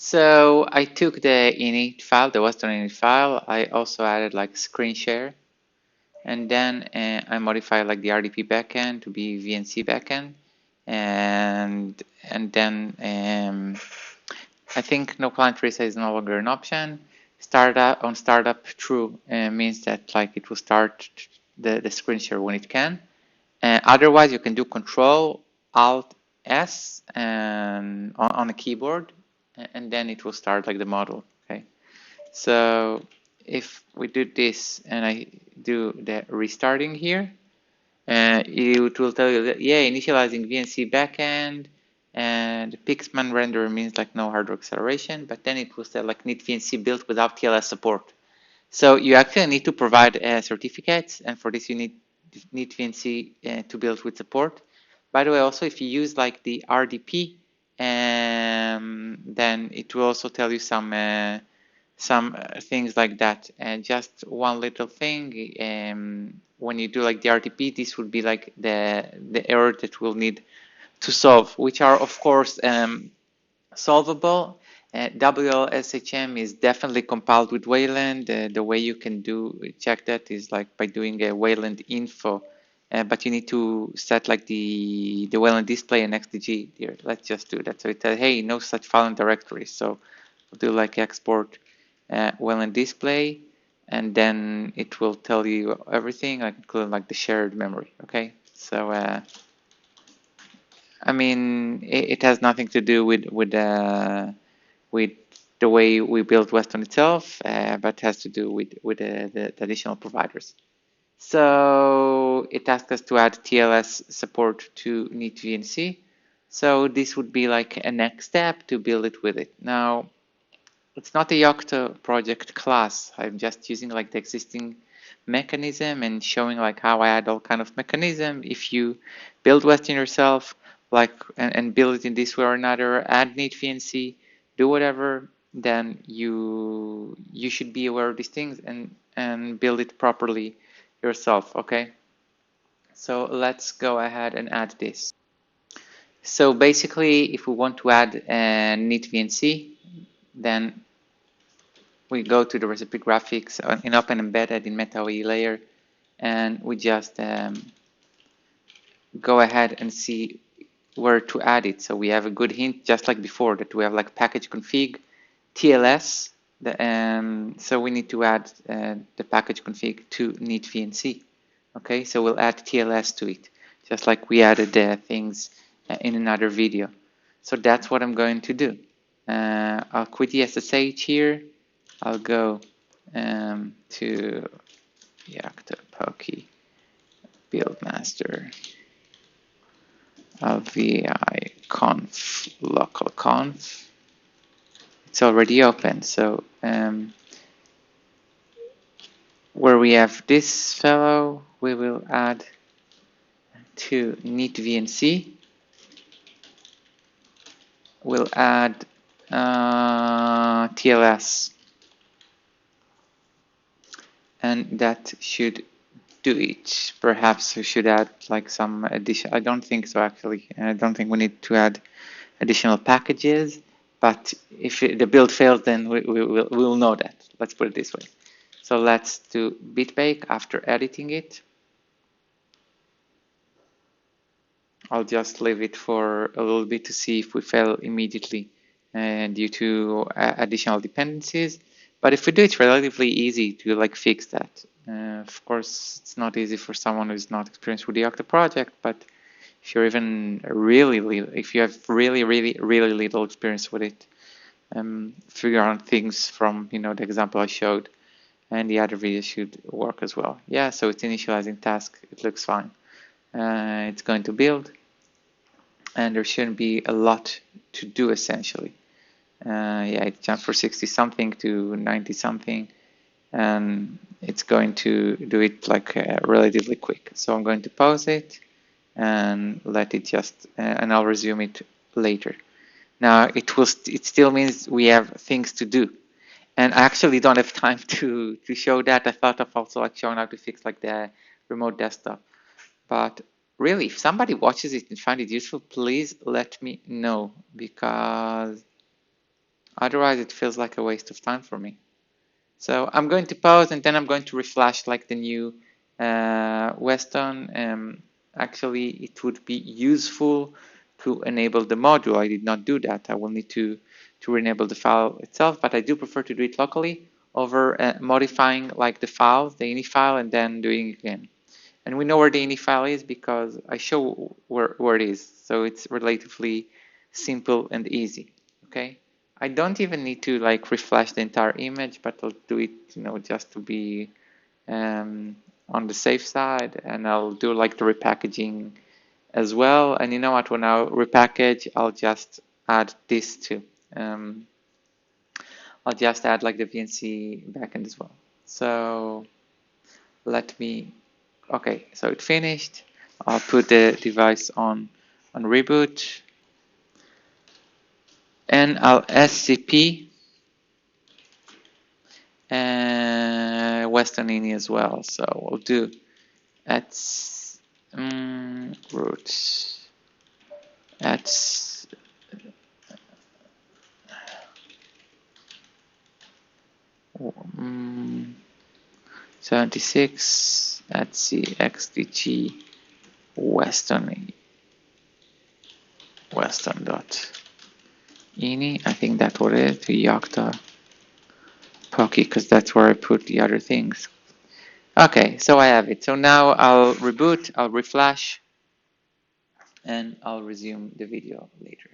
So I took the init file, the Weston init file. I also added like screen share, and then I modified like the RDP backend to be VNC backend, and then I think no client tracer is no longer an option. Startup true means that like it will start the screen share when it can. Otherwise, you can do Control Alt S and on a keyboard, and then it will start like the model. Okay, so if we do this and I do the restarting here, it will tell you that yeah, initializing VNC backend, and Pixman render means like no hardware acceleration, but then it will say like NeatVNC built without TLS support. So you actually need to provide certificates, and for this you need NeatVNC to build with support. By the way, also if you use like the RDP, then it will also tell you some things like that. And just one little thing, when you do like the RDP, this would be like the error that we'll need to solve, which are of course solvable. WLSHM is definitely compiled with Wayland. The way you can check that is like by doing a Wayland info, but you need to set like the Wayland display and XDG here. Let's just do that. So it says, hey, no such file and directory. So we'll do like export Wayland display, and then it will tell you everything, like including like the shared memory. Okay, so I mean it has nothing to do with the way we build Weston itself, but has to do with the additional providers. So it asks us to add TLS support to NeatVNC. So this would be like a next step to build it with it. Now, it's not a Yocto project class. I'm just using like the existing mechanism and showing like how I add all kind of mechanism. If you build Weston yourself, like and build it in this way or another, add NeatVNC, do whatever, then you should be aware of these things and build it properly yourself. Okay, so let's go ahead and add this. So basically, if we want to add NeatVNC, then we go to the recipe graphics in Open Embedded in MetaOE layer, and we just go ahead and see where to add it. So we have a good hint, just like before, that we have like package config, TLS. So we need to add the package config to NeatVNC. Okay, so we'll add TLS to it, just like we added things in another video. So that's what I'm going to do. I'll quit the SSH here. I'll go to Yocto Poke Buildmaster vi conf localconf. It's already open. So where we have this fellow, we will add to NeatVNC. We'll add TLS. And that should do it. Perhaps we should add like some addition. I don't think so, actually. I don't think we need to add additional packages. But if the build fails, then we'll know that. Let's put it this way. So let's do bitbake after editing it. I'll just leave it for a little bit to see if we fail immediately due to additional dependencies. But if we do, it's relatively easy to like fix that. Of course, it's not easy for someone who's not experienced with the Yocto project, but if you're even if you have really little experience with it, figure out things from the example I showed, and the other video should work as well. Yeah, so it's initializing task. It looks fine. It's going to build, and there shouldn't be a lot to do essentially. Yeah, it jumped for 60 something to 90 something, and it's going to do it like relatively quick. So I'm going to pause it and let it just, and I'll resume it later. Now it still means we have things to do, and I actually don't have time to show that. I thought of also like showing how to fix like the remote desktop, but really, if somebody watches it and finds it useful, please let me know, because Otherwise, it feels like a waste of time for me. So I'm going to pause and then I'm going to reflash like the new Weston. Actually, it would be useful to enable the module. I did not do that. I will need to enable the file itself, but I do prefer to do it locally over modifying like the file, the ini file, and then doing it again. And we know where the ini file is because I show where it is. So it's relatively simple and easy. Okay. I don't even need to like reflash the entire image, but I'll do it, just to be on the safe side, and I'll do like the repackaging as well. And you know what? When I repackage, I'll just add this too. I'll just add like the VNC backend as well. So let me. Okay, so it finished. I'll put the device on reboot, and I'll SCP and Weston ini as well. So we'll do at root at 76 at cxdg Weston dot ini. I think that's what it is, to Yocto Pocky, because that's where I put the other things. Okay, so I have it. So now I'll reboot, I'll reflash, and I'll resume the video later.